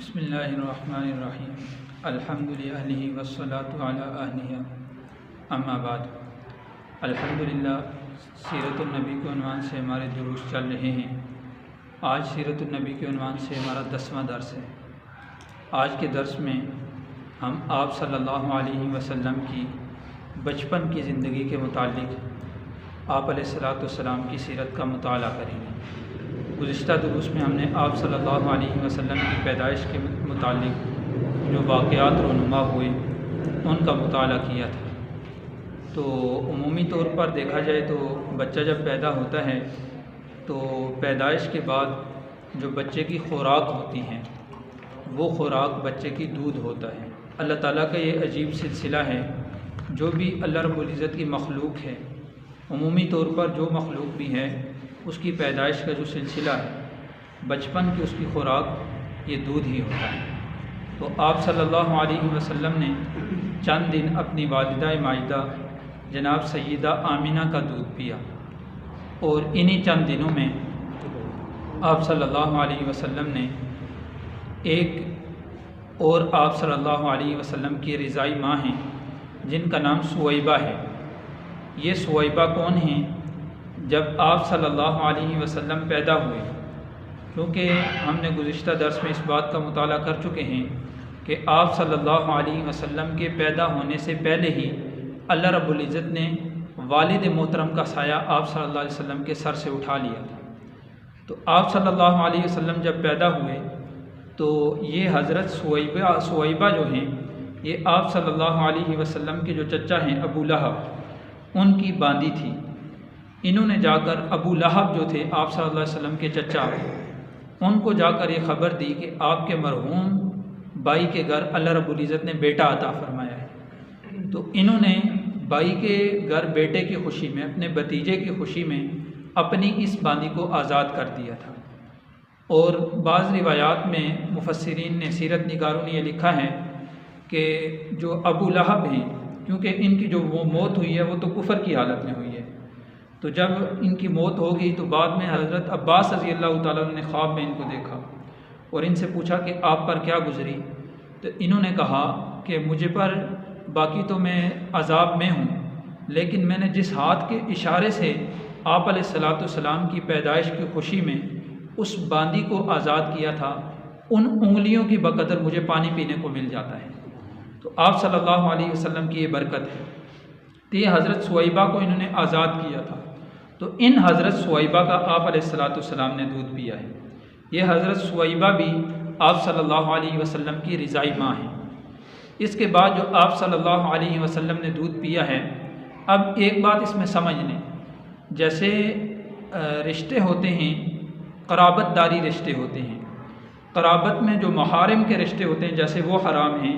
बिस्मिल्लाहिर्रहमानिर्रहीम अल्हम्दुलिल्लाहि वस्सलातु अला अहलिही अम्मा बाद। अल्हम्दुलिल्लाह, सीरतुन्नबी के उन्वान से हमारे दुरूस चल रहे हैं। आज सीरतुन्नबी के उन्वान से हमारा 10वां दर्स है। आज के दर्स में हम आप सल्लल्लाहु अलैहि वसल्लम की बचपन की ज़िंदगी के मुतालिक आप अलैहिस्सलाम की सीरत का मुताला करेंगे। गुज़िश्ता दुरूस में हमने आप सल्लल्लाहु अलैहि वसल्लम की पैदाइश के मुतालिक जो वाक़यात रूनुमा हुए उनका मुताला किया था। तो उमूमी तौर पर देखा जाए तो बच्चा जब पैदा होता है तो पैदाइश के बाद जो बच्चे की खुराक होती हैं वो खुराक बच्चे की दूध होता है। अल्लाह ताला का ये अजीब सिलसिला है। जो भी अल्लाह रब्बुल इज़्ज़त की मखलूक है, उमूमी तौर पर जो मखलूक भी है, उसकी पैदाइश का जो सिलसिला है, बचपन की उसकी खुराक ये दूध ही होता है। तो आप सल्लल्लाहु अलैहि वसल्लम ने चंद दिन अपनी वालिदा माजिदा जनाब सैयदा आमिना का दूध पिया और इन्हीं चंद दिनों में आप सल्लल्लाहु अलैहि वसल्लम ने एक और आप सल्लल्लाहु अलैहि वसल्लम की रिज़ाई माँ हैं जिनका नाम सुवैबा है। ये सुवैबा कौन हैं? जब आप सल्लल्लाहु अलैहि वसल्लम पैदा हुए, क्योंकि हमने गुज़िश्ता दर्स में इस बात का मुताला कर चुके हैं कि आप सल्लल्लाहु अलैहि वसल्लम के पैदा होने से पहले ही अल्लाह रब्बुल इज़्ज़त ने वालिद मोहतरम का साया आप सल्लल्लाहु अलैहि वसल्लम के सर से उठा लिया था। तो आप सल्लल्लाहु अलैहि वसल्लम जब पैदा हुए तो ये हज़रत सुवैबा जो हैं, ये आप सल्लल्लाहु अलैहि वसल्लम के जो चचा हैं अबू लहब, उनकी बांदी थी। इन्होंने जाकर अबू लहब जो थे आप सल्लल्लाहु अलैहि वसल्लम के चचा, उनको जाकर ये ख़बर दी कि आपके मरहूम भाई के घर अल्लाह रब्बुल इज़्ज़त ने बेटा अता फरमाया है। तो इन्होंने भाई के घर बेटे की खुशी में, अपने भतीजे की खुशी में अपनी इस बांदी को आज़ाद कर दिया था। और बाज़ रिवायात में मुफस्सिरीन ने, सीरत निगारों ने ये लिखा है कि जो अबू लहब हैं, क्योंकि इनकी जो वो मौत हुई है वो तो कुफ़र की हालत में हुई है, तो जब इनकी मौत हो गई तो बाद में हज़रत अब्बास रज़ी अल्लाह ताला ने ख्वाब में इनको देखा और इनसे पूछा कि आप पर क्या गुज़री। तो इन्होंने कहा कि मुझे पर बाकी तो मैं अज़ाब में हूँ, लेकिन मैंने जिस हाथ के इशारे से आप अलैहिस्सलाम की पैदाइश की खुशी में उस बांदी को आज़ाद किया था, उन उंगलियों की बकदर मुझे पानी पीने को मिल जाता है। तो आप सल्लल्लाहु अलैहि वसल्लम की ये बरकत है। तो ये हज़रत सुवैबा को इन्होंने आज़ाद किया था। तो इन हज़रत सुवैबा का आप अलैहिस्सलाम ने दूध पिया है। ये हज़रत सुवैबा भी आप सल्लल्लाहु अलैहि वसल्लम की रिज़ाई माँ हैं। इसके बाद जो आप सल्लल्लाहु अलैहि वसल्लम ने दूध पिया है, अब एक बात इसमें समझ लें, जैसे रिश्ते होते हैं, क़राबतदारी रिश्ते होते हैं, क़राबत में जो महारिम के रिश्ते होते हैं जैसे वो हराम हैं,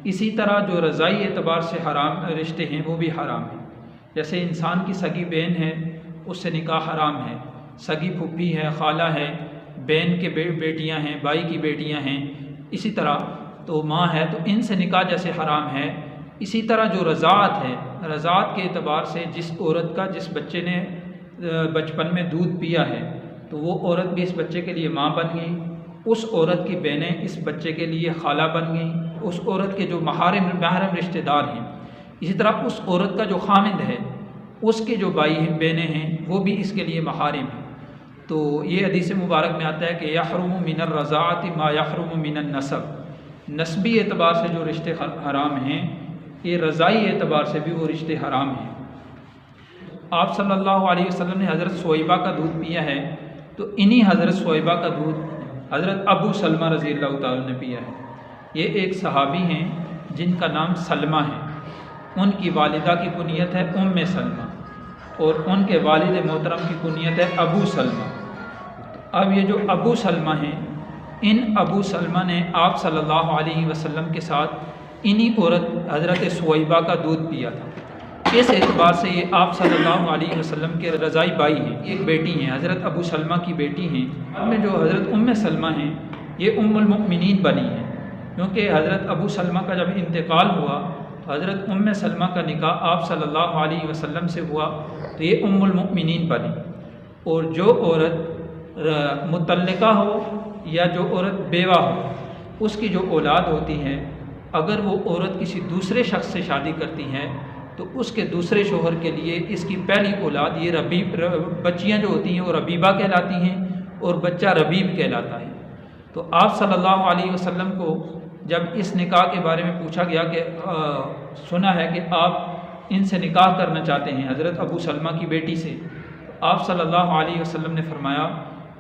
इसी तरह जो रज़ाई एतबार से हराम रिश्ते हैं वो भी हराम हैं। जैसे इंसान की सगी बहन है, उससे निकाह हराम है, सगी फुप्पी है, खाला है, बहन के बेटियां हैं, भाई की बेटियां हैं, इसी तरह तो माँ है, तो इनसे निकाह जैसे हराम है, इसी तरह जो रज़ात है, रज़ात के एतबार से जिस औरत का, जिस बच्चे ने बचपन में दूध पिया है, तो वो औरत भी इस बच्चे के लिए माँ बन गई, उस औरत की बहनें इस बच्चे के लिए खाला बन गई, उस औरत के जो महरम रिश्तेदार हैं, इसी तरह उस औरत का जो खामिंद है, उसके जो भाई बहनें हैं वो भी इसके लिए महारिम हैं। तो ये हदीस मुबारक में आता है कि यहरुमु मिनर रज़ाअति मा यहरुमु मिनन नसब, नस्बी एतबार से जो रिश्ते हराम हैं, ये रज़ाई एतबार से भी वो रिश्ते हराम हैं। आप सल्लल्लाहु अलैहि वसल्लम ने हज़रत सुवैबा का दूध पिया है, तो इन्हीं हज़रत सुवैबा का दूध हज़रत अबू सलमा रज़ी अल्लाह ताला ने पिया है। ये एक सहाबी हैं जिनका नाम सलमा है। उनकी वालिदा की कुनियत है उम्मे सलमा और उनके वालिद मोहतरम की कुनियत है अबू सलमा। अब ये जो अबू सलमा हैं, इन अबू सलमा ने आप सल्लल्लाहु अलैहि वसल्लम के साथ इन्हीं औरत हज़रत सुवैबा का दूध पिया था। इस एतबार से ये आप सल्लल्लाहु अलैहि वसल्लम के रज़ाई भाई हैं। एक बेटी हैं, हज़रत अबू सलमा की बेटी हैं। अब में जो हज़रत उम्मे सलमा हैं, ये उम्मुल मुमिनीन बनी हैं, क्योंकि हज़रत अबू सलमा का जब इंतकाल हुआ तो हज़रत उम्मे सलमा का निकाह आप सल्लल्लाहु अलैहि वसल्लम से हुआ, तो ये उम्मुल मुमिनीन बनी। और जो औरत मुतल्लिका हो या जो औरत बेवा हो, उसकी जो औलाद होती है, अगर वो औरत किसी दूसरे शख्स से शादी करती है तो उसके दूसरे शोहर के लिए इसकी पहली औलाद ये बच्चियाँ जो होती हैं वो रबीबा कहलाती हैं और बच्चा रबीब कहलाता है। तो आप सल्लल्लाहु अलैहि वसल्लम को जब इस निकाह के बारे में पूछा गया कि सुना है कि आप इनसे निकाह करना चाहते हैं हज़रत अबू सलमा की बेटी से, तो आप सल्लल्लाहु अलैहि वसल्लम ने फरमाया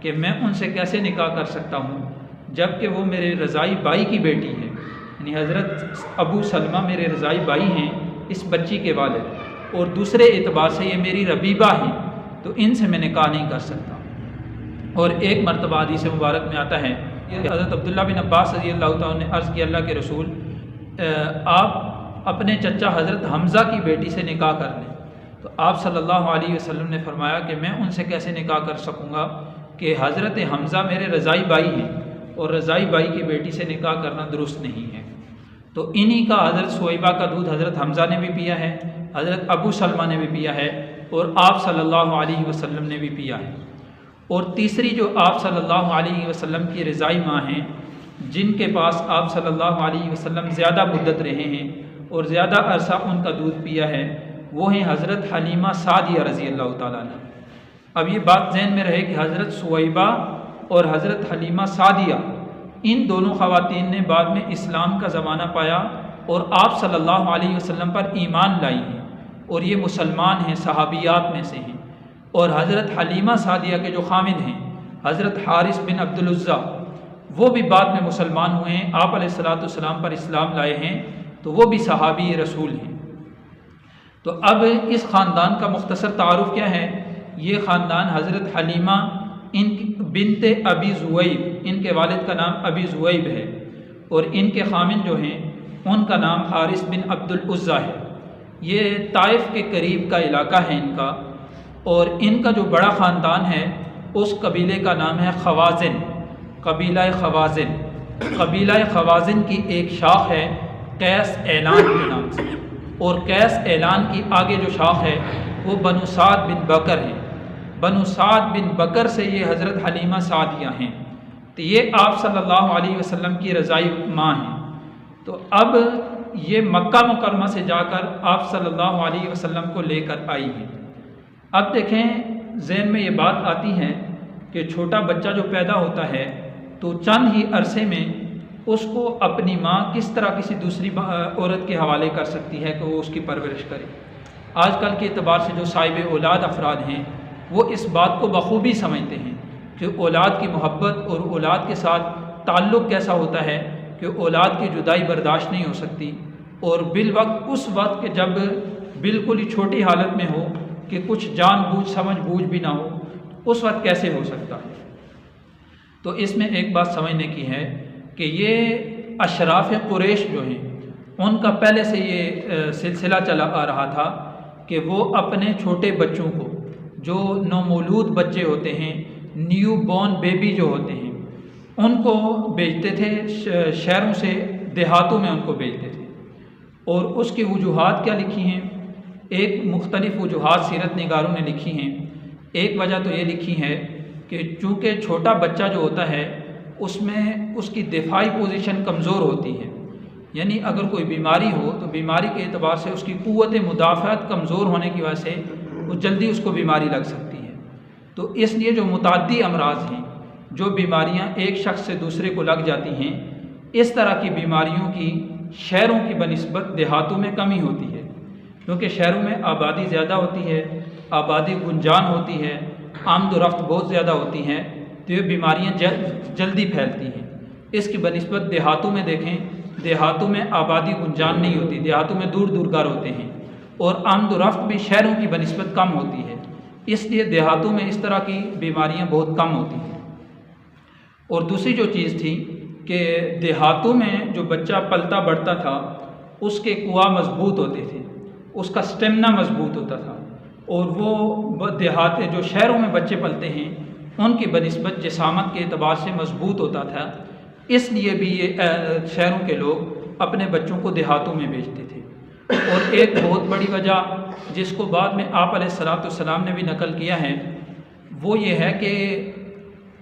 कि मैं उनसे कैसे निकाह कर सकता हूँ जबकि वो मेरे रज़ाई बाई की बेटी है, यानी हज़रत अबू सलमा मेरे रज़ाई बाई हैं इस बच्ची के वालिद, और दूसरे एतबार से ये मेरी रबीबा हैं, तो इनसे मैं निकाह नहीं कर सकता। और एक मरतबा हदीस मुबारक में आता है हज़रत अब्दुल्ला बिन अब्बास रज़ी अल्लाह तआला ने अर्ज़ किया, अल्लाह के रसूल आप अपने चचा हज़रत हमज़ा की बेटी से निकाह कर लें। तो आप सल्लल्लाहु अलैहि वसल्लम ने फरमाया कि मैं उनसे कैसे निकाह कर सकूँगा कि हज़रत हमज़ा मेरे रज़ाई बाई हैं और रज़ाई बाई की बेटी से निकाह करना दुरुस्त नहीं है। तो इन्हीं का हज़रत सुवैबा का दूध हज़रत हमज़ा ने भी पिया है, हज़रत अबू सलमा ने भी पिया है और आप सल्लल्लाहु अलैहि वसल्लम ने भी पिया है। और तीसरी जो आप सल्लल्लाहु अलैहि वसल्लम की रज़ाई माँ हैं, जिनके पास आप सल्लल्लाहु अलैहि वसल्लम ज़्यादा मुद्दत रहे हैं और ज़्यादा अरसा उनका दूध पिया है, वो हैं हज़रत हलीमा सादिया रज़ी अल्लाह तआला अन्हा। अब ये बात ज़हन में रहे कि हज़रत सुवैबा और हज़रत हलीमा सादिया इन दोनों ख़वातीन ने बाद में इस्लाम का ज़माना पाया और आप सल्लल्लाहु अलैहि वसल्लम पर ईमान लाई हैं और ये मुसलमान हैं, सहाबियात में से हैं। और हज़रत हलीमा सादिया के जो खामिद हैं हज़रत हारिस बिन अब्दुल उज़्ज़ा, वो भी बाद में मुसलमान हुए हैं, आप अलैहिस्सलाम पर इस्लाम लाए हैं, तो वो भी सहाबी रसूल हैं। तो अब इस ख़ानदान का मुख्तसर तारुफ़ क्या है, ये ख़ानदान हज़रत हलीमा इन बिनते अबी ज़ुवैब, इनके वालिद का नाम अबी ज़ुवैब है और इनके खामिन जो हैं उनका नाम हारिस बिन अब्दुल उज़्ज़ा है। ये ताइफ़ के करीब का इलाका है इनका, और इनका जो बड़ा ख़ानदान है उस कबीले का नाम है खवाज़िन, कबीला खवाज़िन। कबीला खवाज़िन की एक शाख है कैस ऐलान के नाम से, और कैस ऐलान की आगे जो शाख है वो बनु साद बिन बकर है। बनु साद बिन बकर से ये हज़रत हलीमा सादिया हैं, तो ये आप सल्लल्लाहु अलैहि वसल्लम की रज़ाई माँ हैं। तो अब ये मक्का मुकरमा से जाकर आप सल्लल्लाहु अलैहि वसल्लम को लेकर आई हैं। अब देखें ज़हन में ये बात आती है कि छोटा बच्चा जो पैदा होता है तो चंद ही अरसे में उसको अपनी माँ किस तरह किसी दूसरी औरत के हवाले कर सकती है कि वो उसकी परवरिश करे। आजकल के एतबार से जो साहिब औलाद अफराद हैं वो इस बात को बखूबी समझते हैं कि औलाद की मोहब्बत और औलाद के साथ ताल्लुक़ कैसा होता है कि औलाद की जुदाई बर्दाश्त नहीं हो सकती, और बिलवक्त उस वक्त के जब बिल्कुल ही छोटी हालत में हो कि कुछ जानबूझ समझ बूझ भी ना हो, उस वक्त कैसे हो सकता है। तो इसमें एक बात समझने की है कि ये अशराफ कुरैश जो हैं उनका पहले से ये सिलसिला चला आ रहा था कि वो अपने छोटे बच्चों को, जो नौमौलूद बच्चे होते हैं, न्यू बॉर्न बेबी जो होते हैं, उनको भेजते थे शहरों से देहातों में उनको भेजते थे। और उसकी वजूहात क्या लिखी हैं, एक मुख्तलिफ वजूहात सीरत निगारों ने लिखी हैं। एक वजह तो ये लिखी है कि चूँकि छोटा बच्चा जो होता है उसमें उसकी दिफाई पोजीशन कमज़ोर होती है, यानी अगर कोई बीमारी हो तो बीमारी के एतबार से उसकी क़ुव्वत मुदाफ़अत कमज़ोर होने की वजह से वो जल्दी उसको बीमारी लग सकती है। तो इसलिए जो मुताद्दी अमराज हैं, जो बीमारियां एक शख्स से दूसरे को लग जाती हैं, इस तरह की बीमारियों की शहरों की बनिस्बत देहातों में कमी होती है, क्योंकि शहरों में आबादी ज़्यादा होती है, आबादी गुंजान होती है, आमदोरफ्त बहुत ज़्यादा होती हैं, तो ये बीमारियाँ जल्दी फैलती हैं। इसकी बनिस्बत देहातों में देखें, देहातों में आबादी गुंजान नहीं होती, देहातों में दूर दूर घर होते हैं और आमदोरफ्त भी शहरों की बनिस्बत कम होती है, इसलिए देहातों में इस तरह की बीमारियाँ बहुत कम होती हैं। और दूसरी जो चीज़ थी कि देहातों में जो बच्चा पलता बढ़ता था उसके कुआ मजबूत होते थे, उसका स्टेमिना मजबूत होता था, और वो देहात जो शहरों में बच्चे पलते हैं उनकी बनिस्बत जिसामत के एतबार से मजबूत होता था, इसलिए भी ये शहरों के लोग अपने बच्चों को देहातों में भेजते थे। और एक बहुत बड़ी वजह जिसको बाद में आप अलैहिस्सलाम ने भी नकल किया है वो ये है कि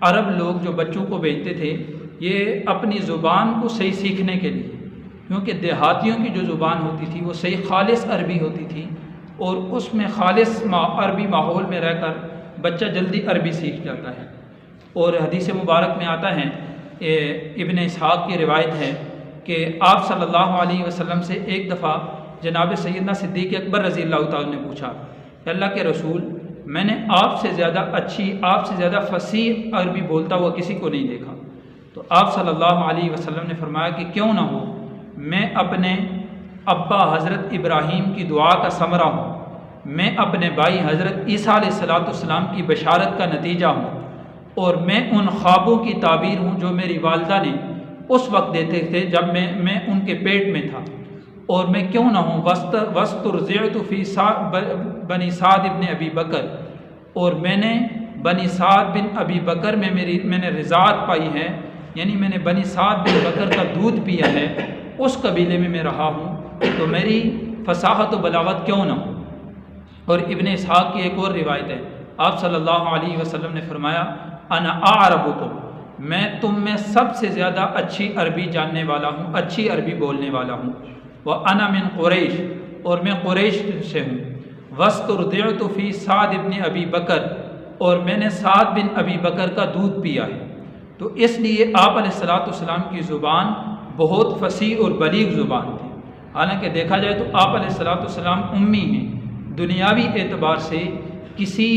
अरब लोग जो बच्चों को भेजते थे ये अपनी ज़ुबान को सही सीखने के लिए, क्योंकि देहातियों की जो ज़ुबान होती थी वो सही खालिस अरबी होती थी और उसमें खालिस अरबी माहौल में रहकर बच्चा जल्दी अरबी सीख जाता है। और हदीस मुबारक में आता है, इब्न इसहाक़ की रिवायत है कि आप सल्लल्लाहु अलैहि वसल्लम से एक दफ़ा जनाब सैयदना सिद्दीक़ अकबर रज़ी अल्लाह तआला ने पूछा कि अल्लाह के रसूल, मैंने आपसे ज़्यादा अच्छी, आपसे ज़्यादा फसीह अरबी बोलता हुआ किसी को नहीं देखा। तो आप सल्लल्लाहु अलैहि वसल्लम ने फरमाया कि क्यों ना हो, मैं अपने अब्बा हज़रत इब्राहीम की दुआ का समरा हूँ, मैं अपने भाई हज़रत ईसा अलैहिस्सलाम की बशारत का नतीजा हूँ, और मैं उन ख्वाबों की ताबीर हूँ जो मेरी वालदा ने उस वक्त देते थे जब मैं उनके पेट में था। और मैं क्यों ना हूँ वस्तुरज़िअतु फ़ी बनी साद इब्न अबी बकर, और मैंने बनी साद बिन अबी बकर में मैंने रिज़ात पाई है, यानी मैंने बनी साद बिन बकर का दूध पिया है, उस कबीले में मैं रहा हूँ, तो मेरी फसाहत व बलागत क्यों ना हो। और इब्न इसहाक़ की एक और रिवायत है, आप सल्लल्लाहु अलैहि वसल्लम ने फरमाया, अना आरबुकुम, मैं तुम में सबसे ज़्यादा अच्छी अरबी जानने वाला हूँ, अच्छी अरबी बोलने वाला हूँ। वह अना मिन कुरैश, और मैं कुरैश से हूँ। वस्तुरदिअतु फ़ी साद इब्न अबी बकर, और मैंने साद बिन अबी बकर का दूध पिया है। तो इसलिए आप अलैहिस्सलाम की ज़ुबान बहुत फसीह और बलीग ज़ुबान थी। हालांकि देखा जाए तो आप अलैहिस्सलाम उम्मी हैं, दुनियावी एतबार से किसी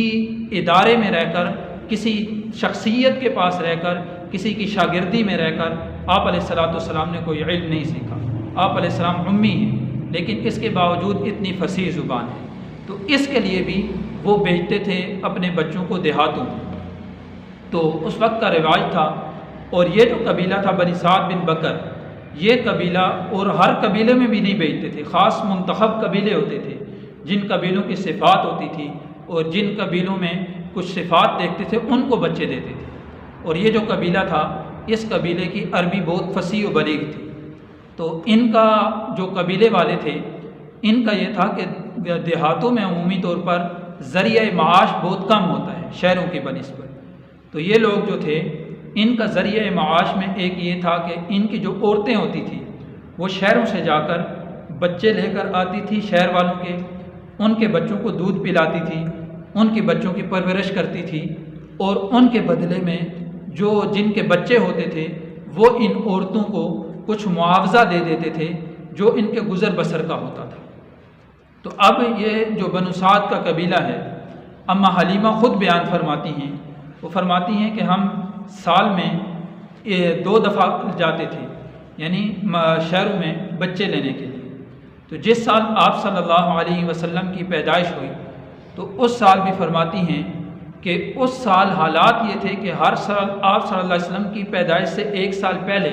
इदारे में रहकर, किसी शख्सियत के पास रहकर, किसी की शागिर्दी में रहकर आप अलैहिस्सलाम ने कोई इल्म नहीं सीखा। आप अलैहिस्सलाम उम्मी हैं, लेकिन इसके बावजूद इतनी फसीह ज़ुबान है। तो इसके लिए भी वो भेजते थे अपने बच्चों को देहातों में। तो उस वक्त का रिवाज था। और ये जो कबीला था बनी साद बिन बकर, ये कबीला, और हर कबीले में भी नहीं भेजते थे, ख़ास मुंतखब कबीले होते थे जिन कबीलों की सिफ़ात होती थी, और जिन कबीलों में कुछ सिफ़ात देखते थे उनको बच्चे देते थे। और ये जो कबीला था, इस कबीले की अरबी बहुत फसीह व बलीग थी। तो इनका जो कबीले वाले थे, इनका ये था कि देहातों में अमूमी तौर पर ज़रिया माश बहुत कम होता है शहरों की बनिस्बत। तो ये लोग जो थे, इनका ज़रिया माश में एक ये था कि इनकी जो औरतें होती थी वो शहरों से जाकर बच्चे लेकर आती थी शहर वालों के, उनके बच्चों को दूध पिलाती थी, उनके बच्चों की परवरिश करती थी, और उनके बदले में जो जिनके बच्चे होते थे वो इन औरतों को कुछ मुआवजा दे देते थे जो इनके गुज़र बसर का होता था। तो अब ये जो बनु साद का कबीला है, अम्मा हलीमा ख़ुद बयान फरमाती हैं, वो फरमाती हैं कि हम साल में 2 दफ़ा जाते थे, यानी शहरों में बच्चे लेने के लिए। तो जिस साल आप सल्लल्लाहु अलैहि वसल्लम की पैदाइश हुई, तो उस साल भी फरमाती हैं कि उस साल हालात ये थे कि हर साल आप सल्लल्लाहु अलैहि वसल्लम की पैदाइश से 1 साल पहले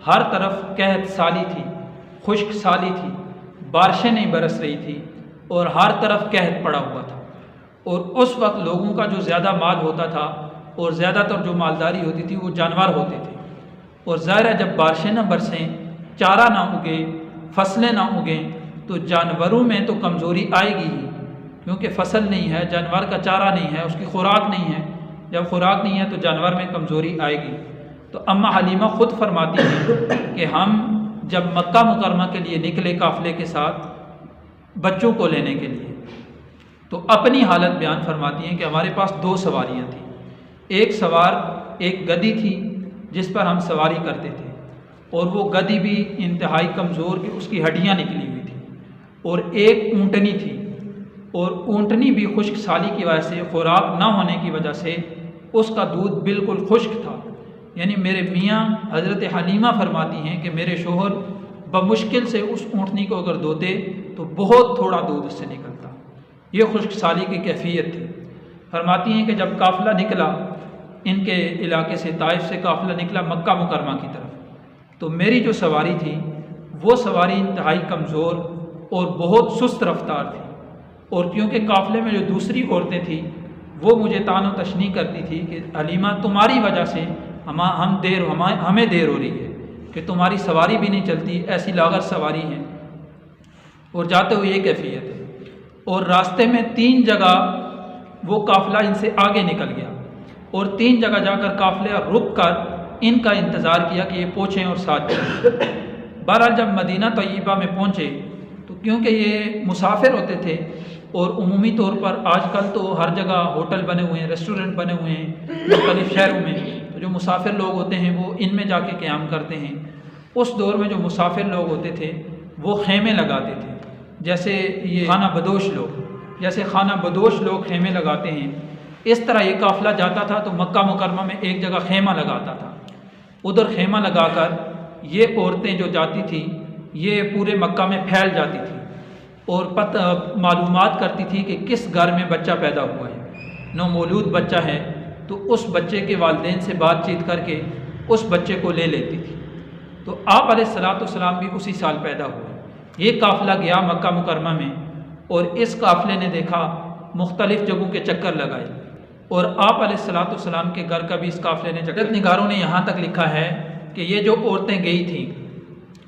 हर तरफ कहत साली थी, खुश्क साली थी, बारिशें नहीं बरस रही थी, और हर तरफ कहत पड़ा हुआ था। और उस वक्त लोगों का जो ज़्यादा माल होता था और ज़्यादातर जो मालदारी होती थी वो जानवर होते थे। और ज़ाहिर है जब बारिशें न बरसें, चारा ना उगे, फसलें ना उगें, तो जानवरों में तो कमज़ोरी आएगी ही, क्योंकि फसल नहीं है, जानवर का चारा नहीं है, उसकी खुराक नहीं है। जब खुराक नहीं है तो जानवर में कमज़ोरी आएगी। तो अम्मा हलीमा ख़ुद फरमाती हैं कि हम जब मक्का मुकरमा के लिए निकले काफ़िले के साथ बच्चों को लेने के लिए, तो अपनी हालत बयान फरमाती हैं कि हमारे पास 2 सवारियाँ थीं। एक सवार, एक गधी थी जिस पर हम सवारी करते थे, और वो गधी भी इंतहाई कमज़ोर की उसकी हड्डियाँ निकली हुई थी। और एक ऊँटनी थी, और ऊँटनी भी खुश्क साली की वजह से, खुराक ना होने की वजह से उसका दूध बिल्कुल खुश्क था। यानी मेरे मियाँ हज़रत हलीमा फरमाती हैं कि मेरे शोहर बमुश्किल से उस ऊँटनी को अगर धोते तो बहुत थोड़ा दूध उससे निकलता। ये खुश्क साली की कैफियत थी। फरमाती हैं कि जब काफ़िला निकला इनके इलाके से, ताइफ से काफ़िला निकला मक्का मुकरमा की तरफ, तो मेरी जो सवारी थी वो सवारी इंतहाई कमज़ोर और बहुत सुस्त रफ्तार थी। और क्योंकि काफ़िले में जो दूसरी औरतें थीं वो मुझे तानो तशनी करती थी कि हलीमा तुम्हारी वजह से हमें देर हो रही है, कि तुम्हारी सवारी भी नहीं चलती, ऐसी लागत सवारी है। और जाते हुए ये कैफियत है। और रास्ते में 3 जगह वो काफ़िला इनसे आगे निकल गया, और 3 जगह जाकर काफ़िला रुक कर इनका इंतज़ार किया कि ये पहुँचें और साथ चलें। बहरहाल जब मदीना तय्यबा में पहुँचे तो क्योंकि ये मुसाफिर होते थे और उमूमी तौर पर आजकल तो हर जगह होटल बने हुए हैं, रेस्टोरेंट बने हुए हैं मुख्तलिफ़ शहरों में, तो जो मुसाफिर लोग होते हैं वो इनमें जाके क़याम करते हैं। उस दौर में जो मुसाफिर लोग होते थे वो खेमे लगाते थे, जैसे ये खाना बदोश लोग, जैसे खाना बदोश लोग खेमे लगाते हैं, इस तरह ये काफ़िला जाता था तो मक्का मुकरमा में एक जगह खेमा लगाता था। उधर खेमा लगाकर ये औरतें जो जाती थी ये पूरे मक्का में फैल जाती थी और मालूमात करती थी कि किस घर में बच्चा पैदा हुआ है, नौमौलूद बच्चा है, तो उस बच्चे के वालिदैन से बातचीत करके उस बच्चे को ले लेती थी। तो आप अलैहिस्सलाम भी उसी साल पैदा हुए। ये काफ़िला गया मक्का मुकरमा में और इस काफ़िले ने देखा मुख्तलिफ़ जगहों के चक्कर लगाए और आप अलैहिस्सलाम के घर का भी इस काफ़िले ने चक्कर। निगारों ने यहाँ तक लिखा है कि ये जो औरतें गई थीं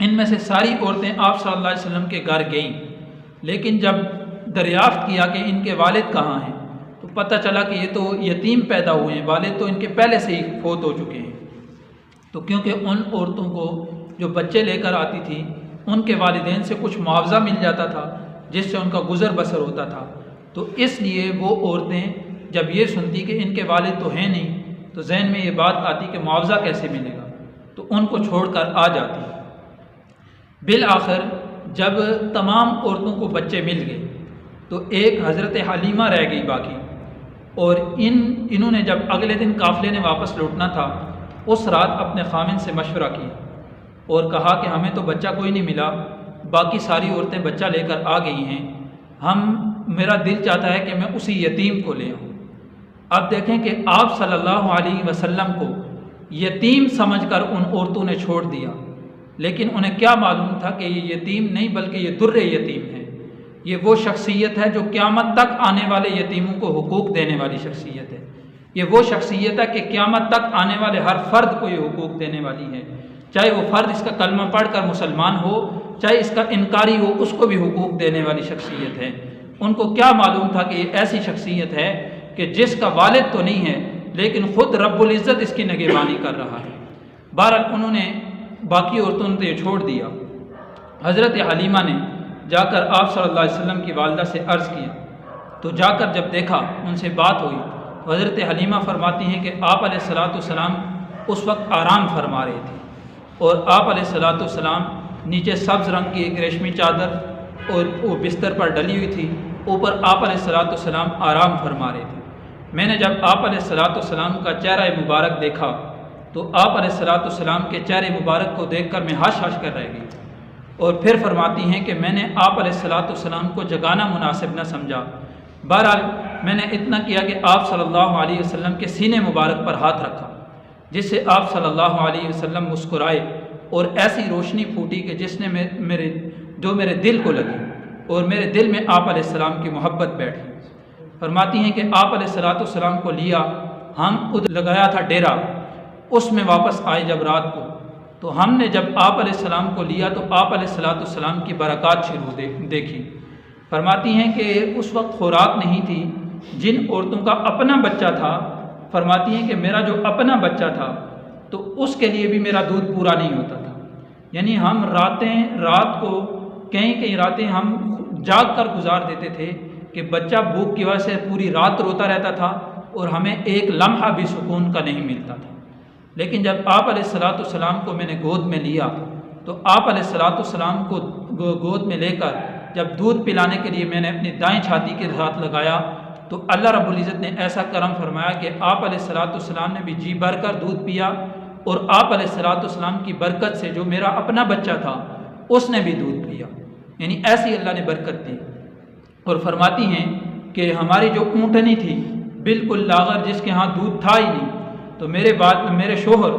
इनमें से सारी औरतें आप सल्लल्लाहु अलैहि वसल्लम के घर गईं, लेकिन जब दरियाफ़्त किया कि इनके वालिद कहाँ हैं तो पता चला कि ये तो यतीम पैदा हुए हैं, वालिद तो इनके पहले से ही फौत हो चुके हैं। तो क्योंकि उन औरतों को जो बच्चे लेकर आती थी उनके वालिदैन से कुछ मुआवजा मिल जाता था जिससे उनका गुज़र बसर होता था, तो इसलिए वो औरतें जब ये सुनती कि इनके वालिद तो हैं नहीं तो जहन में ये बात आती कि मुआवजा कैसे मिलेगा, तो उनको छोड़कर आ जाती। बिल आखिर जब तमाम औरतों को बच्चे मिल गए तो एक हज़रत हलीमा रह गई बाकी, और इन्होंने जब अगले दिन काफ़िले ने वापस लौटना था उस रात अपने खामिन से मशवरा किया और कहा कि हमें तो बच्चा कोई नहीं मिला, बाकी सारी औरतें बच्चा लेकर आ गई हैं, मेरा दिल चाहता है कि मैं उसी यतीम को ले आऊँ। अब देखें कि आप सल्लल्लाहु अलैहि वसल्लम को यतीम समझकर उन औरतों ने छोड़ दिया, लेकिन उन्हें क्या मालूम था कि ये यतीम नहीं बल्कि ये दुर्रे यतीम है। ये वो शख्सियत है जो क़यामत तक आने वाले यतीमों को हुकूक देने वाली शख्सियत है। ये वो शख्सियत है कि क़यामत तक आने वाले हर फ़र्द को ये हुकूक देने वाली है, चाहे वो फ़र्द इसका कलमा पढ़कर मुसलमान हो, चाहे इसका इनकारी हो, उसको भी हुकूक देने वाली शख्सियत है। उनको क्या मालूम था कि ये ऐसी शख्सियत है कि जिसका वालिद तो नहीं है लेकिन ख़ुद रब्बुल इज़्ज़त इसकी निगहबानी कर रहा है। बहरहाल उन्होंने बाकी औरतों ने तो छोड़ दिया। हज़रत हलीमा ने जाकर आप सल्लल्लाहु अलैहि वसल्लम की वालिदा से अर्ज़ किया, तो जाकर जब देखा उनसे बात हुई तो हज़रत हलीमा फरमाती हैं कि आप अलैहिस्सलाम उस वक्त आराम फरमा रहे थे और आप अलैहिस्सलाम नीचे सब्ज़ रंग की एक रेशमी चादर और वो बिस्तर पर डली हुई थी, ऊपर आप अलैहिस्सलाम आराम फरमा रहे थे। मैंने जब आप अलैहिस्सलाम का चेहरा मुबारक देखा तो आप अलैहिस्सलाम के चेहरे मुबारक को देखकर मैं हश हश कर रह गई। और फिर फरमाती हैं कि मैंने आप अलैहिस्सलाम को जगाना मुनासिब न समझा। बहरहाल मैंने इतना किया कि आप सल्लल्लाहु अलैहि वसल्लम के सीने मुबारक पर हाथ रखा, जिससे आप सल्लल्लाहु अलैहि वसल्लम मुस्कुराए और ऐसी रोशनी फूटी कि जिसने मेरे दिल को लगी और मेरे दिल में आप अलैहिस्सलाम की मोहब्बत बैठी। फरमाती हैं कि आप अलैहिस्सलाम को लिया, हम उधर लगाया था डेरा, उसमें वापस आए जब रात को, तो हमने जब आप अलैहिस्सलाम को लिया तो आप अलैहिस्सलाम की बरक़ात शुरू देखी। फरमाती हैं कि उस वक्त खुराक नहीं थी। जिन औरतों का अपना बच्चा था, फरमाती हैं कि मेरा जो अपना बच्चा था तो उसके लिए भी मेरा दूध पूरा नहीं होता था। यानी हम रात को कई रातें हम जाग कर गुजार देते थे कि बच्चा भूख की वजह से पूरी रात रोता रहता था और हमें एक लम्हा भी सुकून का नहीं मिलता था। लेकिन जब आप अलैहिस्सलाम को मैंने गोद में लिया तो आप अलैहिस्सलाम को गोद में लेकर जब दूध पिलाने के लिए मैंने अपनी दाएं छाती के साथ लगाया तो अल्लाह रब्बुल इज़्ज़त ने ऐसा करम फरमाया कि आप अलैहिस्सलाम ने भी जी भरकर दूध पिया और आप अलैहिस्सलाम की बरकत से जो मेरा अपना बच्चा था उसने भी दूध पिया। यानी ऐसी अल्लाह ने बरकत दी। और फरमाती हैं कि हमारी जो ऊँटनी थी बिल्कुल लागर, जिसके यहाँ दूध था ही नहीं, तो मेरे शोहर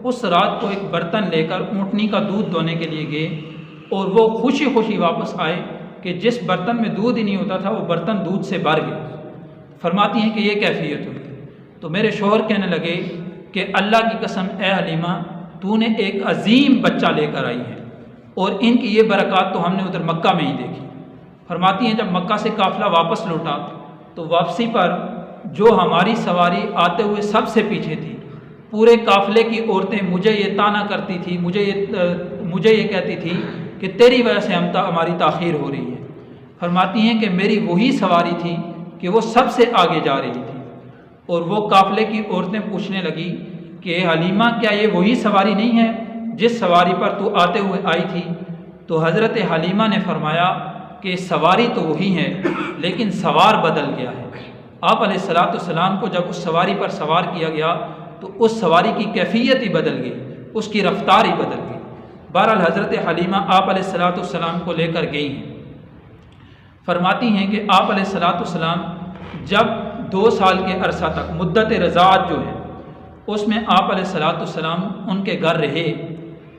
उस रात को एक बर्तन लेकर ऊँटनी का दूध दोने के लिए गए और वो खुशी खुशी वापस आए कि जिस बर्तन में दूध ही नहीं होता था वो बर्तन दूध से भर गया। फरमाती हैं कि ये कैफियत हुई। तो मेरे शोहर कहने लगे कि अल्लाह की कसम ए हलीमा, तूने एक अजीम बच्चा लेकर आई है और इनकी ये बरक़ात तो हमने उधर मक्का में ही देखी। फरमाती हैं जब मक्का से काफ़िला वापस लौटा तो वापसी पर जो हमारी सवारी आते हुए सबसे पीछे थी, पूरे काफ़िले की औरतें मुझे ये ताना करती थी, मुझे ये कहती थी कि तेरी वजह से हमारी ताख़ीर हो रही है। फरमाती हैं कि मेरी वही सवारी थी कि वो सबसे आगे जा रही थी, और वो काफ़िले की औरतें पूछने लगी कि हलीमा, क्या ये वही सवारी नहीं है जिस सवारी पर तू आते हुए आई थी? तो हज़रत हलीमा ने फरमाया कि सवारी तो वही है, लेकिन सवार बदल गया है। आप अलैहिस्सलाम को जब उस सवारी पर सवार किया गया तो उस सवारी की कैफियत ही बदल गई, उसकी रफ्तार ही बदल गई। बहरहाल हज़रत हलीमा आप अलैहिस्सलाम को लेकर गई हैं। फरमाती हैं कि आप अलैहिस्सलाम जब 2 साल के अरसा तक मुद्दत रज़ाअत जो है उसमें आप अलैहिस्सलाम उनके घर रहे,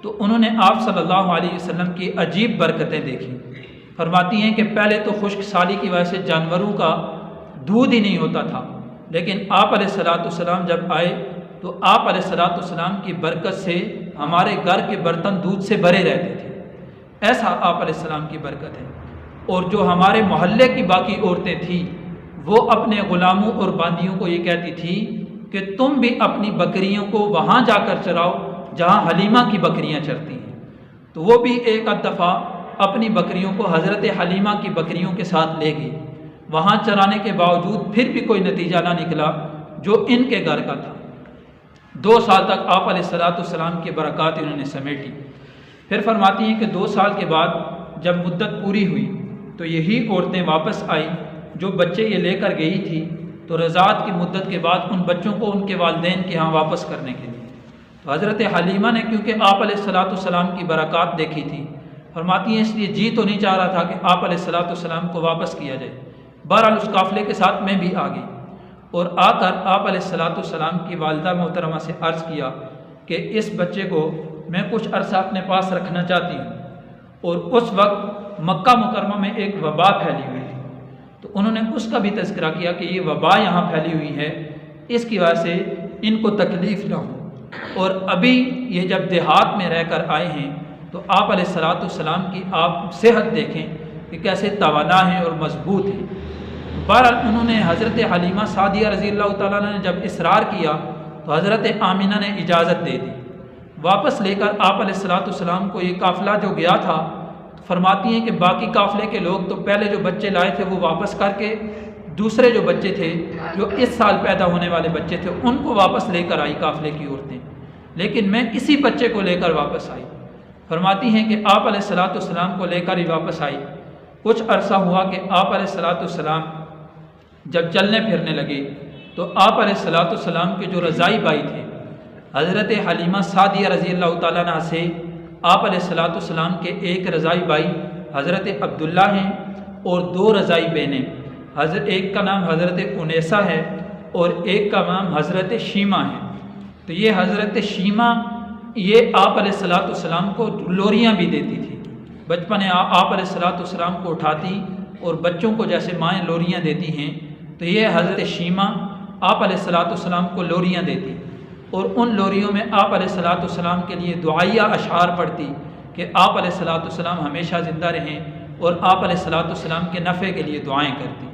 तो उन्होंने आप सल्लल्लाहु अलैहि वसल्लम की अजीब बरकतें देखी। फरमाती हैं कि पहले तो खुश्क साली की वजह से जानवरों का दूध ही नहीं होता था, लेकिन आप अलैहिस्सलाम जब आए तो आप अलैहिस्सलाम की बरकत से हमारे घर के बर्तन दूध से भरे रहते थे। ऐसा आप अलैहिस्सलाम की बरकत है। और जो हमारे मोहल्ले की बाकी औरतें थीं, वो अपने ग़ुलामों और बांदियों को ये कहती थी कि तुम भी अपनी बकरियों को वहाँ जाकर चराओ जहाँ हलीमा की बकरियाँ चरती हैं। तो वो भी एक आध दफ़ा अपनी बकरियों को हज़रत हलीमा की बकरियों के साथ ले गई। वहाँ चराने के बावजूद फिर भी कोई नतीजा ना निकला जो इनके घर का था। 2 साल तक आप अलैहिस्सलाम की बरक़ात इन्होंने समेटी। फिर फरमाती हैं कि 2 साल के बाद जब मुद्दत पूरी हुई तो यही औरतें वापस आई जो बच्चे ये लेकर गई थी। तो रज़ाअत की मुद्दत के बाद उन बच्चों को उनके वालिदैन के यहाँ वापस करने के लिए, तो हज़रत हलीमा ने क्योंकि आप अलैहिस्सलाम की बरक़ात देखी थी, फरमाती हैं इसलिए जी तो नहीं चाह रहा था कि आप अलैहिस्सलाम को वापस किया जाए। बहरहाल उस काफ़िले के साथ मैं भी आ गई और आकर आप अलैहिस्सलाम की वालिदा मोहतरमा से अर्ज़ किया कि इस बच्चे को मैं कुछ अरसा अपने पास रखना चाहती हूँ। और उस वक्त मक्का मुकरमा में एक वबा फैली हुई थी, तो उन्होंने उसका भी तज़किरा किया कि ये वबा यहाँ फैली हुई है, इसकी वजह से इनको तकलीफ़ ना हो। और अभी ये जब देहात में रहकर आए हैं तो आप अलैहिस्सलाम की आप सेहत देखें कि कैसे तवाना हैं और मजबूत हैं। बहरहाल उन्होंने हज़रत हलीमा सादिया रज़ियल्लाहु ताला ने जब इसरार किया तो हज़रत आमिना ने इजाज़त दे दी। वापस लेकर आप अलैहिस्सलाम को ये काफ़िला जो गया था, तो फरमाती हैं कि बाकी काफ़िले के लोग तो पहले जो बच्चे लाए थे वो वापस करके दूसरे जो बच्चे थे, जो इस साल पैदा होने वाले बच्चे थे, उनको वापस लेकर आई काफ़िले की औरतें, लेकिन मैं इसी बच्चे को लेकर वापस आई। फरमाती हैं कि आप अलैहिस्सलाम को लेकर ही वापस आई। कुछ अरसा हुआ कि आप अलैहिस्सलाम जब चलने फिरने लगे तो आप अलैहिस्सलाम के जो रज़ाई भाई थे हज़रत हलीमा सादिया रज़ियल्लाहु ताला अन्हा से आप अलैहिस्सलाम के एक रज़ाई भाई हज़रत अब्दुल्ला हैं और 2 रज़ाई बहनें, एक का नाम हज़रत उनैसा है और एक का नाम हज़रत शीमा है। तो ये हज़रत शीमा ये आप अलैहिस्सलाम को लोरियाँ भी देती थी। बचपन में आप अलैहिस्सलाम को उठाती और बच्चों को जैसे माएँ लोरियाँ देती हैं, तो ये हज़रत शीमा आप अलैहिस्सलाम को लोरियाँ देती और उन लोरियों में आप अलैहिस्सलाम के लिए दुआया अशार पढ़ती कि आप अलैहिस्सलाम हमेशा ज़िंदा रहें और आप अलैहिस्सलाम के नफ़े के लिए दुआएँ करती।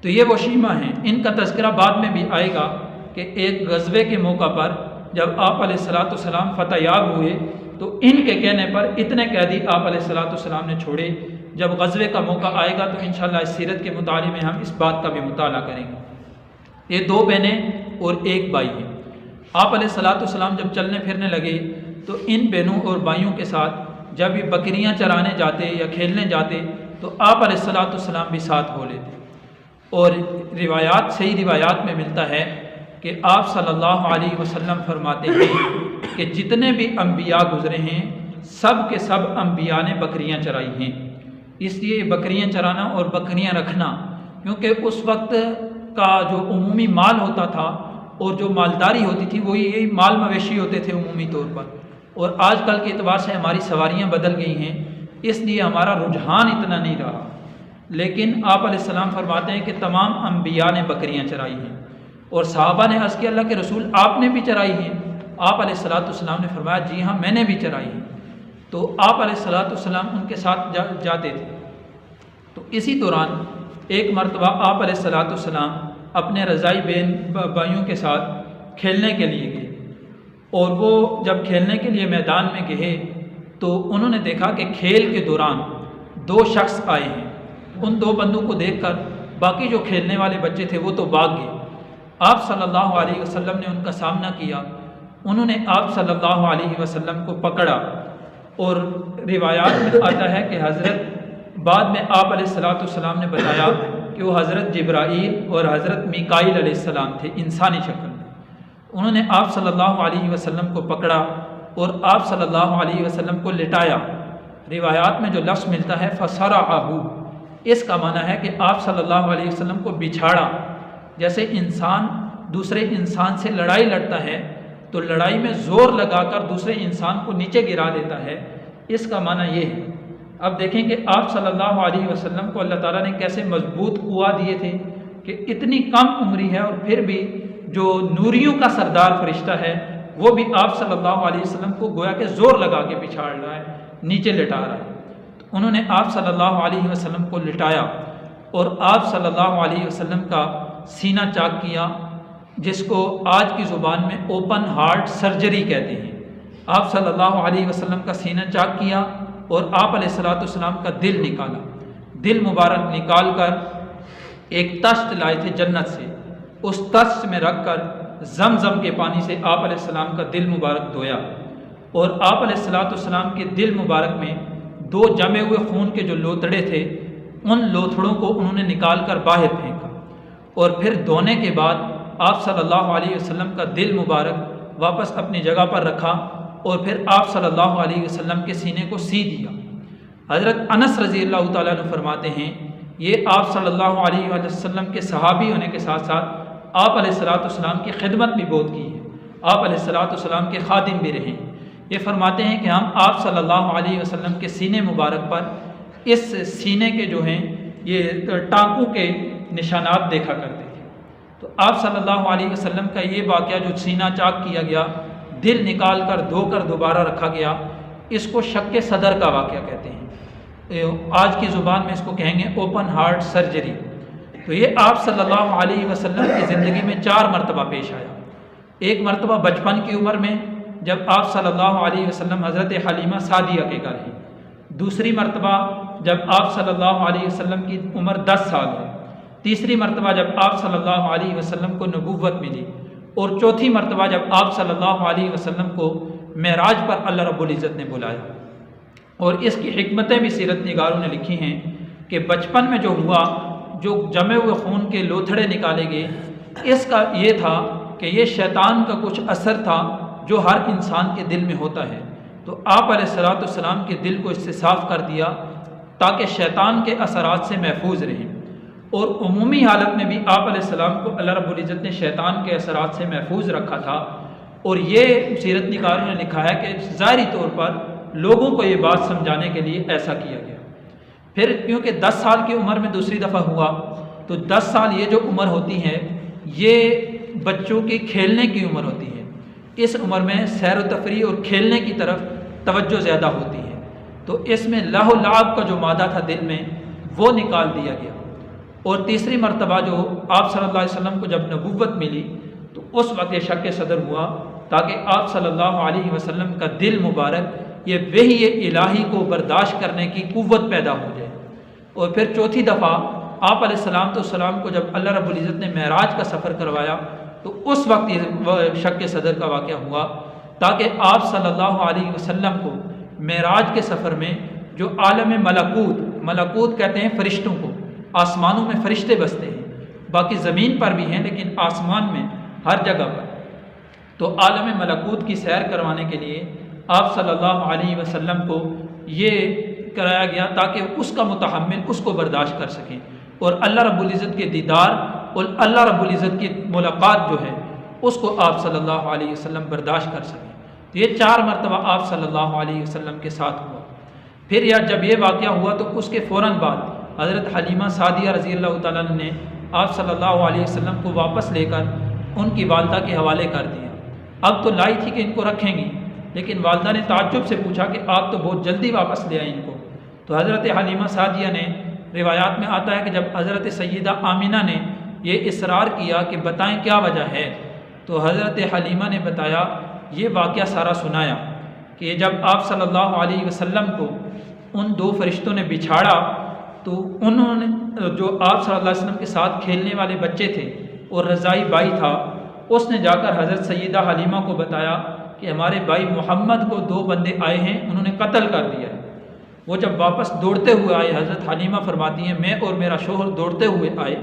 तो ये वो शीमा हैं। इनका तज़किरा बाद में भी आएगा कि एक ग़ज़वे के मौका पर जब आप अलैहिस्सलाम फ़तहयाब हुए तो इनके कहने पर इतने कैदी आप अलैहिस्सलाम ने छोड़े। जब ग़ज़वे का मौका आएगा तो इंशाअल्लाह इस सीरत के मुताले में हम इस बात का भी मुताला करेंगे। ये 2 बहनें और एक भाई हैं। आप अलैहिस्सलाम जब चलने फिरने लगे तो इन बहनों और भाइयों के साथ जब ये बकरियां चराने जाते या खेलने जाते तो आप अलैहिस्सलाम भी साथ हो लेते। और रिवायात, सही रिवायात में मिलता है कि आप सल्लल्लाहु अलैहि वसल्लम फरमाते हैं कि जितने भी अम्बिया गुज़रे हैं सब के सब अम्बिया ने बकरियां चराई हैं। इसलिए बकरियां चराना और बकरियां रखना, क्योंकि उस वक्त का जो उमूमी माल होता था और जो मालदारी होती थी वो यही माल मवेशी होते थे उमूमी तौर पर। और आजकल के एतबार से हमारी सवारियां बदल गई हैं, इसलिए हमारा रुझान इतना नहीं रहा। लेकिन आप अलैहिस्सलाम फरमाते हैं कि तमाम अम्बिया ने बकरियां चराई हैं। और सहाबा ने अर्ज़ किया अल्लाह के रसूल आपने भी चराई हैं? आप अलैहिस्सलाम ने फरमाया जी हाँ मैंने भी चराई हैं। तो आप अलैहिस्सलाम उनके साथ जाते थे। तो इसी दौरान एक मरतबा आप अलैहिस्सलाम अपने रज़ाई बहन भाइयों के साथ खेलने के लिए गए और वो जब खेलने के लिए मैदान में गए तो उन्होंने देखा कि खेल के दौरान दो शख्स आए हैं। उन दो बंदों को देखकर बाकी जो खेलने वाले बच्चे थे वो तो भाग गए। आप सल्लल्लाहु अलैहि वसल्लम ने उनका सामना किया। उन्होंने आप सल्लल्लाहु अलैहि वसल्लम को पकड़ा और रिवायात में आता है कि हज़रत बाद में आप अलैहिस्सलाम ने बताया कि वो हज़रत जिब्राईल और हज़रत मीकाईल अलैहिस्सलाम थे इंसानी शक्ल में। उन्होंने आप सल्लल्लाहु अलैहि वसल्लम को पकड़ा और आप सल्लल्लाहु अलैहि वसल्लम को लिटाया। रिवायात में जो लफ्ज़ मिलता है फसराहू, इसका माना है कि आप सल्लल्लाहु अलैहि वसल्लम को बिछाड़ा। जैसे इंसान दूसरे इंसान से लड़ाई लड़ता है तो लड़ाई में ज़ोर लगाकर दूसरे इंसान को नीचे गिरा देता है, इसका माना ये है। अब देखें कि आप सल्लल्लाहु अलैहि वसल्लम को अल्लाह ताला ने कैसे मजबूत कुआ दिए थे कि इतनी कम उम्री है और फिर भी जो नूरियों का सरदार फरिश्ता है वो भी आप सल्लल्लाहु अलैहि वसल्लम को गोया के ज़ोर लगा के बिछाड़ रहा है, नीचे लिटा रहा है। तो उन्होंने आप सल्लल्लाहु अलैहि वसल्लम को लिटाया और आप सल्लल्लाहु अलैहि वसल्लम का सीना चाक किया, जिसको आज की ज़ुबान में ओपन हार्ट सर्जरी कहते हैं। आप सल्लल्लाहु अलैहि वसल्लम का सीना चाक किया और आप अलैहिस्सलाम का दिल निकाला। दिल मुबारक निकाल कर एक तश्त लाए थे जन्नत से, उस तश्त में रख कर जमजम के पानी से आप अलैहिस्सलाम का दिल मुबारक धोया और आप अलैहिस्सलाम के दिल मुबारक में दो जमे हुए खून के जो लोथड़े थे उन लोथड़ों को उन्होंने निकाल कर बाहर फेंका और फिर धोने के बाद आप सल्लल्लाहु अलैहि वसल्लम का दिल मुबारक वापस अपनी जगह पर रखा और फिर आप सल्लल्लाहु अलैहि वसल्लम के सीने को सी दिया। हज़रत अनस रज़ी अल्लाह तआला अन्हु फरमाते हैं ये आप सल्लल्लाहु अलैहि वसल्लम के सहाबी होने के साथ साथ आप अलैहिस्सलाम की खिदमत भी बहुत की है, आप अलैहिस्सलाम के खादिम भी रहे। ये फरमाते हैं कि हम आप सल्लल्लाहु अलैहि वसल्लम के सीने मुबारक पर इस सीने के जो हैं ये टाँकों के निशानात देखा करते थे। तो आप सल्लल्लाहु अलैहि वसल्लम का ये वाक़या जो सीना चाक किया गया, दिल निकाल कर धोकर दोबारा रखा गया, इसको शक्के सदर का वाक़या कहते हैं। आज की ज़ुबान में इसको कहेंगे ओपन हार्ट सर्जरी। तो ये आप सल्लल्लाहु अलैहि वसल्लम की ज़िंदगी में 4 मरतबा पेश आया। एक मरतबा बचपन की उम्र में जब आप सल्लल्लाहु अलैहि वसल्लम हज़रत हलीमा सादिया के घर हैं। दूसरी मरतबा जब आप सल्लल्लाहु अलैहि वसल्लम की उम्र 10 साल है। तीसरी मरतबा जब आप सल्लल्लाहु अलैहि वसल्लम को नबूवत मिली और चौथी मरतबा जब आप सल्लल्लाहु अलैहि वसल्लम को मेराज पर अल्लाह रब्बुल इज़्ज़त ने बुलाया। और इसकी हिकमतें भी सीरत निगारों ने लिखी हैं कि बचपन में जो हुआ, जो जमे हुए खून के लोथड़े निकाले गए, इसका ये था कि ये शैतान का कुछ असर था जो हर इंसान के दिल में होता है। तो आप अलैहिस्सलाम के दिल को इससे साफ़ कर दिया ताकि शैतान के असरात से महफूज रहें। और उमूमी हालत में भी आप अलैहिस्सलाम को अल्लाह रब्बुल इज़्ज़त ने शैतान के असरात से महफूज रखा था। और ये सीरत निगारों ने लिखा है कि ज़ाहिरी तौर पर लोगों को ये बात समझाने के लिए ऐसा किया गया। फिर क्योंकि 10 साल की उम्र में दूसरी दफ़ा हुआ, तो 10 साल ये जो उम्र होती है ये बच्चों की खेलने की उम्र होती है। इस उम्र में सैर व तफरीह और खेलने की तरफ तवज्जो ज़्यादा होती है। तो इसमें लहो लाब का जो मादा था दिल में वो निकाल दिया गया। और तीसरी मरतबा जो आप सल्लल्लाहु अलैहि वसल्लम को जब नबूवत मिली तो उस वक्त शक सदर हुआ ताकि आप सल्लल्लाहु अलैहि वसल्लम का दिल मुबारक ये वही इलाही को बर्दाश्त करने की कुव्वत पैदा हो जाए। और फिर चौथी दफ़ा आप अलैहिस्सलाम को जब अल्लाह रब्बुल इज़्ज़त ने मेराज का सफ़र करवाया तो उस वक्त ये शक सदर का वाक़या हुआ ताकि आप सल्लल्लाहु अलैहि वसल्लम को मेराज के सफ़र में जो आलम मलकूत कहते हैं फ़रिश्तों को, आसमानों में फ़रिश्ते बसते हैं, बाकी ज़मीन पर भी हैं लेकिन आसमान में हर जगह पर, तो आलम मलकूत की सैर करवाने के लिए आप सल्लल्लाहु अलैहि वसल्लम को ये कराया गया ताकि उसका मुतहम्मिल उसको बर्दाश्त कर सकें और अल्लाह रब्बुल इज़्ज़त के दीदार और अल्लाह रब्बुल इज़्ज़त की मुलाकात जो है उसको आप सल्लल्लाहु अलैहि वसल्लम बर्दाश्त कर सकें। तो ये 4 मरतबा आप सल्लल्लाहु अलैहि वसल्लम के साथ हुआ। फिर या जब ये वाक़या हुआ तो उसके फ़ौरन बाद हज़रत हलीमा सादिया रज़ी अल्लाह तआला ने आप सल्लल्लाहु अलैहि वसल्लम को वापस लेकर उनकी वालदा के हवाले कर दिया। अब तो लाई थी कि इनको रखेंगी, लेकिन वालदा ने ताज्जुब से पूछा कि आप तो बहुत जल्दी वापस ले आए इनको। तो हज़रत हलीमा सादिया ने, रिवायात में आता है कि जब हज़रत सैयदा आमिना ने ये इसरार किया कि बताएं क्या वजह है, तो हज़रत हलीमा ने बताया ये वाक़या सारा सुनाया कि जब आप सल्लल्लाहु अलैहि वसल्लम को उन दो फरिश्तों ने बिछाड़ा तो उन्होंने जो आप सल्लल्लाहु अलैहि वसल्लम के साथ खेलने वाले बच्चे थे और रज़ाई भाई था, उसने जाकर हज़रत सैयदा हलीमा को बताया कि हमारे भाई मोहम्मद को दो बंदे आए हैं, उन्होंने कत्ल कर दिया है। वो जब वापस दौड़ते हुए आए, हज़रत हलीमा फरमाती हैं मैं और मेरा शोहर दौड़ते हुए आए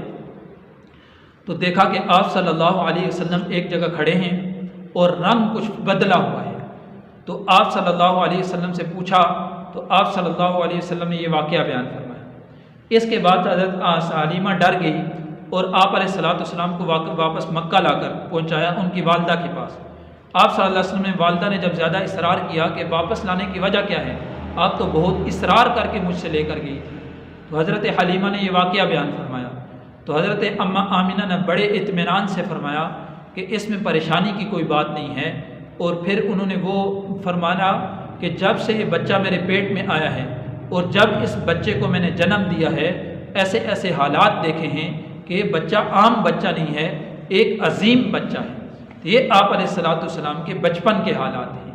तो देखा कि आप सल्लल्लाहु अलैहि वसल्लम एक जगह खड़े हैं और रंग कुछ बदला हुआ है। तो आप सल्लल्लाहु अलैहि वसल्लम से पूछा तो आप सल्लल्लाहु अलैहि वसल्लम ने ये वाक़या बयान फरमाया। इसके बाद हज़रत हलीमा डर गई और आप अलैहिस्सलाम को वापस मक्का लाकर पहुँचाया उनकी वालदा के पास। आप सल्लल्लाहु अलैहि वसल्लम ने वालदा ने जब ज़्यादा इसरार किया कि वापस लाने की वजह क्या है, आप तो बहुत इसरार करके मुझसे लेकर गई थी, तो हज़रत हलीमा ने यह वाक़या बयान फरमाया। तो हज़रत अम्मा आमिना ने बड़े इत्मीनान से फरमाया कि इसमें परेशानी की कोई बात नहीं है। और फिर उन्होंने वो फरमाया कि जब से ये बच्चा मेरे पेट में आया है और जब इस बच्चे को मैंने जन्म दिया है, ऐसे ऐसे हालात देखे हैं कि ये बच्चा आम बच्चा नहीं है, एक अजीम बच्चा है। तो ये आप अलैहिस्सलाम के बचपन के हालात हैं।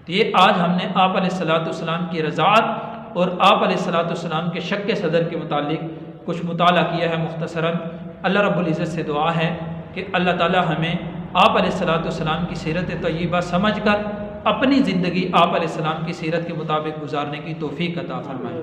तो ये आज हमने आप अलैहिस्सलाम की रज़ाअत और आप अलैहिस्सलाम के शक सदर के मुतालिक कुछ मुताला किया है मुख्तसरन। अल्लाह रब्बुल इज़्ज़त से दुआ है कि अल्लाह ताला हमें आप अलैहिस्सलाम की सीरत तय्यबा समझकर अपनी ज़िंदगी आप अलैहिस्सलाम की सीरत के मुताबिक गुजारने की तौफ़ीक़ अता फ़रमाए।